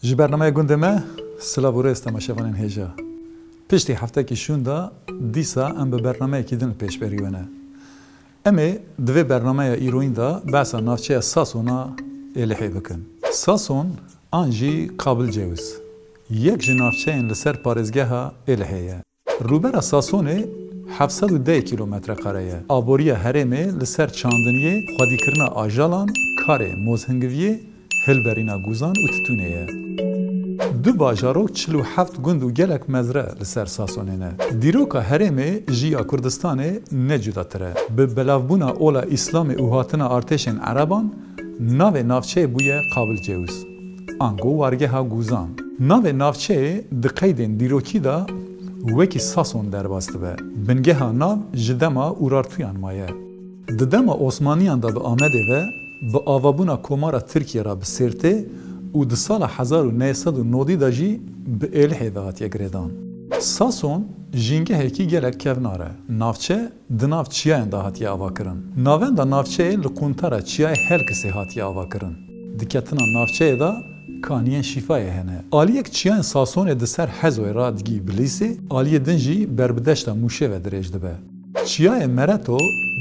Ji bernameyê gundê me silav û rêz temaşevanên hêja. Piştî heftekî şûn da dîsa em bi bernameyekî din li pêş berî wene. Em ê di vê bernameya îroyîn da behsa navçeya Sasona êlihê bikin. Sason an jî Qabil Cewis. Yek ji navçeyên li ser parêzgeha êlihê ye. Rûbera Sasonê 710 km² ye. Aboriya herêmê li ser çandiniyê, xwedîkirina ajalan, karê mozhingiviyê, hilberîna guzan û titûnê ye. Du bajarok 47 gund û gelek mezre li ser Sasonê ne. Dîroka herêmê ji ya Kurdistanê ne cudatir e. Bi belavbûna ola İslamê û hatina artêşên Ereban, navê navçeyê bûye Qabil Cewis. Ango wargeha guzan. Navê navçeyê di qeydên dîrokî da wekî Sason derbas dibe. Bingeha nav ji dema Urartuyan maye. Di dema Osmaniyan da bi Amedê ve bi avabûna komara Tirkiye ra bi Sêrtê û di sala 1990 da jî bi êlihê de hatiye girêdan. Sason jîngehekî gelek kevnar e. Navçe di nav çiyayên da hatiye avakirin. Navenda navçeyê li quntara çiyayê Helkisê hatiye avakirin. Diketina navçeyê da kaniyên şîfayê hene. Aliyek çiyayên Sasonê di ser Hezoyê ra digî Bilîsê, aliyê din jî berbideşta Mûşê ve dirêj dibe. Çiyayê Mereto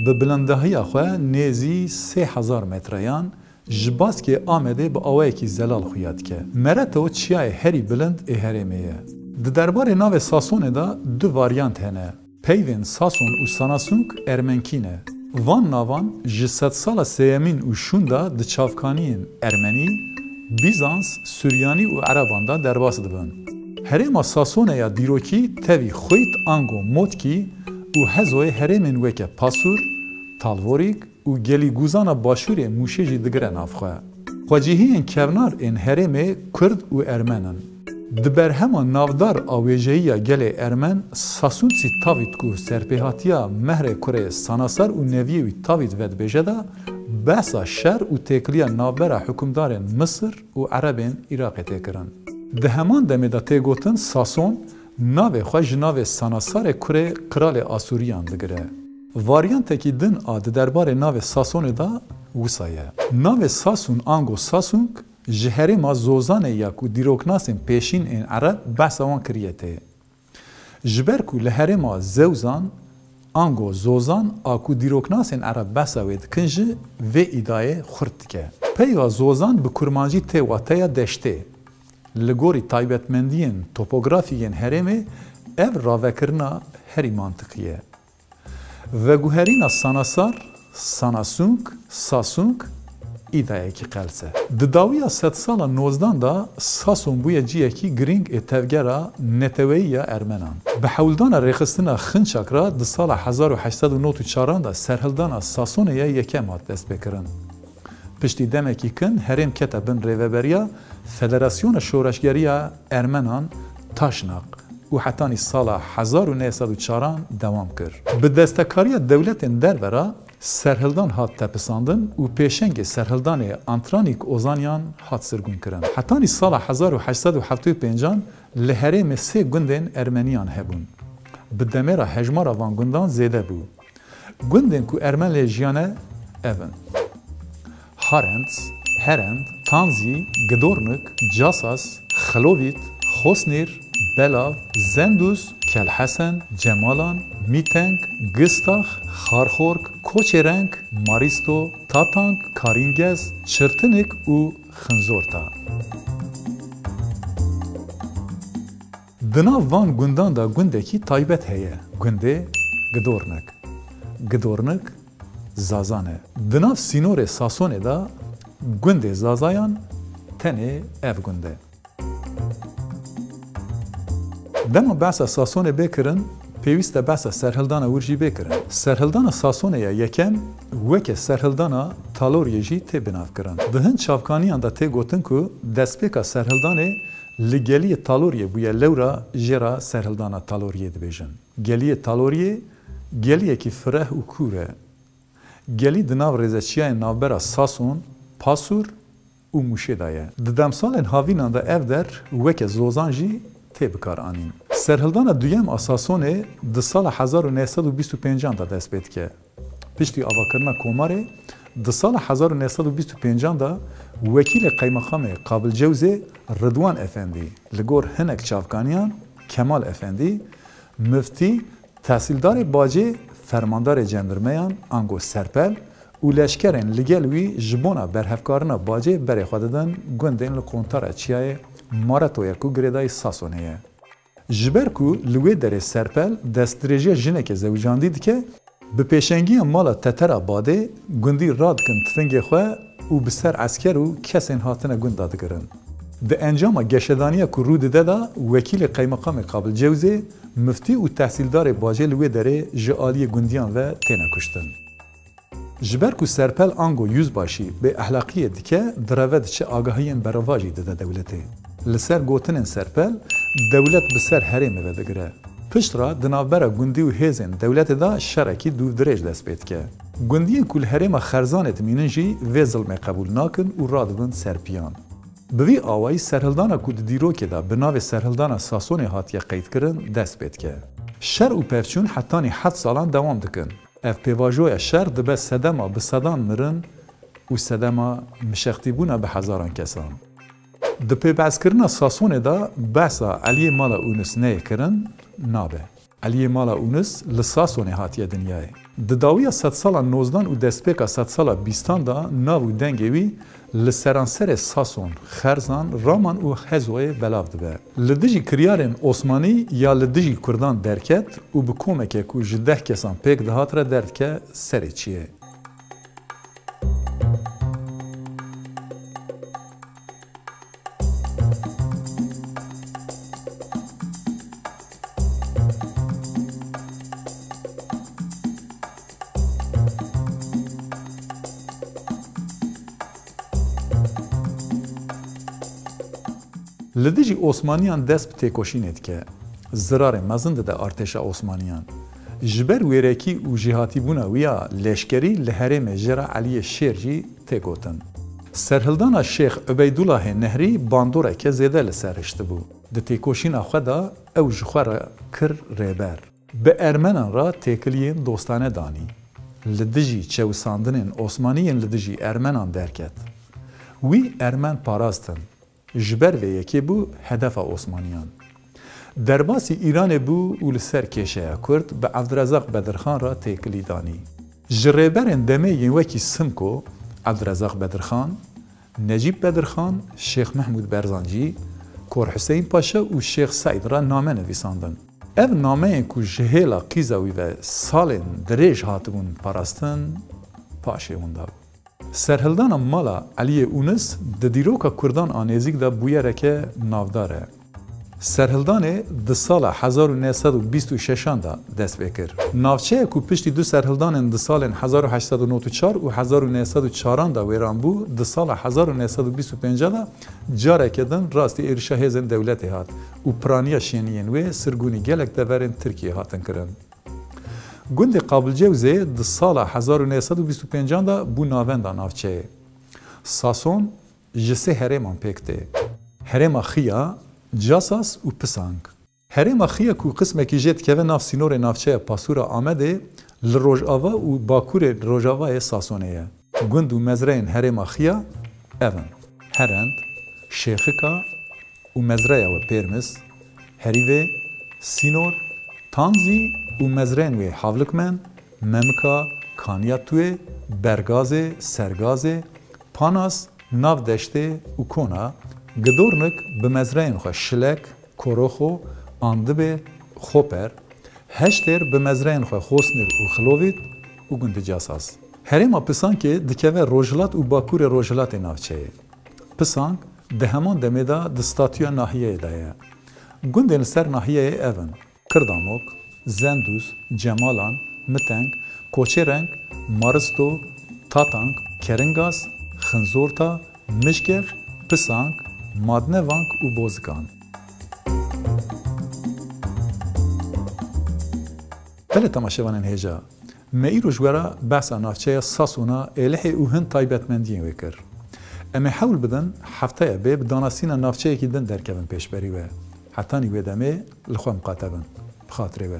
bi bilindehiya xwe nêzî 3000 metreyan ji baskê Amedê bi awayekî zelal xuya dike. Mereto çiyayê herî bilind ê herêmê ye. Di derbarê navê Sasonê da du varyant hene. Peyvên Sason û Sanasung ermenkî ne. Van navan ji sedsala sêyemîn û şûn da di çavkaniyên Ermenî, Bizans, Suryanî û Ereban da derbas dibin. Herêma Sasonê ya dîrokî tevî Xwît, Ango, Motkî û Hezoyê herêmên weke Pasûr, Talvorik û gelî guzana başûrê Mûşê jî digire nav xwe. Xwecihiyên kevnar ên herêmê Kurd û Ermen in. Di berhema navdar a wêjeyiya gelê Ermen, Sasûnsî Tavît ku serpêhatiya mehrê kurê Sanasar û neviyê wî Tavît vedibêje da behsa şer û têkiliya navbera hukumdarên Misir û Erebên Iraqê tê kirin. Di heman demê da tê gotin Sason navê xwe ji navê Sanasarê kurê Kralê Asûriyan digire. Varyantekî din a di derbarê navê Sasonê da wisa ye. Navê Sasun Ango Sasung ji herêma Zozanê ya ku dîroknasên pêşîn ên Ereb behsa wan kiriye tê. Ji ber ku li herêma Zewzan Ango Zozan a ku dîroknasên Ereb behsa wê dikin jî vê îdayê xurt dike. Peyva Zozan bi kurmancî tê wateya deştê. Li gorî taybetmendiyên topografîyên herêmê ev ravekirina herî mantiqî ye. Veguherîna Sanasar, Sanasung, Sasung îdayekî qels e. Di dawiya sedsala 19 da Sason bûye ciyekî giring ê tevgera neteweyiya Ermenan. Bi hewldana rêxistina Xinçak ra di sala 1894 da serhildana Sasonê ye yekem hat destpêkirin. Piştî demekî kin herêm kete bin rêveberiya Federasyona Şoreşgeriya Ermenan Taşnak û hetanî sala 1904 dewam kir. Bi destekariya dewletên derve serhildan hat tepisandin û pêşengê serhildanê Antranik Ozanyan hat sirgûn kirin. Hetanî sala 1875 li herêmê sê gundên Ermeniyan hebûn. Bi demêra hejmara van gundan zêde bû. Gundên ku Ermen lê jiyane ev in: Harents, Herend, Tanzî, Gidornik, Casas, Xelovît, Xosnîr, Belav, Zendûz, Kelhesen, Cemalan, Mîteng, Gistax, Xarxork, Koçereng, Maristo, Tatank, Karingez, Çirtinik û Xinzorta. Di nav van gundan da gundekî taybet heye. Gundê Gidornik. Gidornik Zazan e. Di nav sînorê Sasonê da gundê Zazayan tenê ev gund e. Dema behsa Sasonê bêkirin, pêwîst e behsa serhildana wir jî bêkirin. Serhildana Sasonê ya yekem weke serhildana Taloriyê jî tê binavkirin. Di hin çavkaniyan da tê gotin ku destpêka serhildanê li geliyê Taloriyê bûye lewra jêra serhildana Taloriyê dibêjin. Geliyê Taloriyê geliyekî fireh û kûr e. Gelî di nav rêzeçiyayên navbera Sason, Pasûr û Mûşê da ye. Di demsalên havînan da ev der weke Zozan jî tê bikar anîn. Serhildana duyem a Sasonê di sala 1925 da dest pê dike. Piştî avakirina Komarê di sala 1925 da وکیل قیمقام قابل جوزه رضوان افندی لگور هنک چافکانیان کمال افندی مفتی تحصیلدار باجه فرماندار جندرمیان انگو سرپل و لشکرین لگل وی جبونا برهفکارنا باجه بری خوددن گندین لقونتار چیای مارتویا کو گریدای ساسونیه. جبر کو لوی در سرپل دست درجه جنک زوجاندی که به پیشنگی مالا تتر باده گندی راد کن تفنگ خواه و بسر عسکر و کسین هاتن گند دادگرن. ده انجام گشتدانی که رو داده دا وکیل قیمقام قابل جوزه مفتی و تحصیلدار باجه لوی داره جعالی گندیان و تینا کشتن. جبر کو سرپل آنگو یوز باشی به احلاقیه دیگه دراود چه آگاهیین برواجی داده دولته. لسر گوتن سرپل دولت بسر حریم ودگره. پشت را دنابرا گندی و هیزن دولت دا شرکی دو درج دست بید که. گندی کل حریم خرزانت میننجی و ظلم قبول ناکن و رادبن سرپیان. بوی آوائی سرهلدانا کود دیروکی دا بناو سرهلدانا ساسونی هاتیه قید کرن دست بید که. شر و پفچون حتانی 7 سالان دوام دکن. اف پیواجوی شر دبه سدما به صدان مرن و سدما مشختی بونا به هزاران کسان. د پیباز کرنا ساسونه دا بحثا علی مالا اونس نه کرن نابه. علی مالا اونس لساسونه هاتیه دنیای. د داویا 100 سالا 19 و دسپیکا 100 سالا 20 دا ناو دنگوی لسرانسر ساسون خرزان رامان و حزوی بلاف دبه. لدجی کریارن عثمانی یا لدجی کردان درکت و بکومکه که جده کسان پیک دهات را درد که سری چیه. لدیجی عثمانیان دست به تکوشینید که زرار مزند ده ارتش عثمانیان جبر ویرکی و جهاتی بونا ویا لشکری لحرم جرا علی شیرجی تکوتن. سرهلدان شیخ عبیدالله نهری باندوره که زیده لسرشت بو. ده تکوشین خدا او جخوار کر ریبر. به ارمنان را تکلیین دوستانه دانی. لدیجی چوساندنین عثمانیین لدیجی ارمنان درکت. وی ارمن پاراستن. جبر و یکی بو هدف عثمانیان. درباسی ایران بو و لسر کشه کرد به عبدالرزاق بدرخان را تکلی دانی. جریبرن دمه یوکی سمکو عبدالرزاق بدرخان، نجیب بدرخان، شیخ محمود برزانجی، کور حسین پاشا و شیخ سعید را نامه نویساندن. اف نامه کو جهیلا قیزاوی و سالن دریج هاتبون پاراستن پاشه اوندا. سرهلدان مالا علی اونس د دیروکا کردان آنیزیک دا بویره که نافداره. سرهلدان د سال 1926 دا دست بکر. نافچه کو پشتی دو سرهلدان د سال 1894 و 1904 دا ویران بو د سال 1925 دا جاره کدن راستی ارشا هیزن دولتی هات و پرانیا شینین و سرگونی گلک دورین ترکیه هاتن کرن. گند قابل جوزه د سال 1925 دا بو ناوندا نافچه. ساسون جسه هرمان پکته. هرما خیا، جاساس و پسانگ. هرما خیا کو قسمه کی جت که ناف سینور نافچه پاسورا آمده لروجاوا و باکور روجاوا ساسونه. گند و مزرعین هرما خیا اون. هرند، شیخکا و مزرعه و پیرمس، هریوه، سینور، تانزی و مزرعین و حاولکمن، ممکا، کانیاتوه، برگازه، سرگازه، پاناس، ناو دشته و کونا، گدورنک به مزرعین خو شلک، کروخو، آندبه، خوپر، هشتر به مزرعین خو خوسنر و خلووید و گند جاساس. هرما پسان که دکوه روجلات و باکور روجلات نافچه. پسان ده همان دمیدا دستاتیو ناحیه دایه. گند سر ناحیه اون، کرداموک، زندوز، جمالان، متنگ، کوچرنگ، مارستو، تاتانگ، کرنگاس، خنزورتا، مشکر، پسانگ، مادنوانگ و بوزگان. بله تماشاوانین هجا مئیرو جوارا بحثا نافچه ساسونا الهی اوهن تایبتمندین وکر. اما حول بدن هفته به دانستین نافچه که دن درکبن پیش بری و حتی نیوه دمه لخواه مقاتبن بخاطره و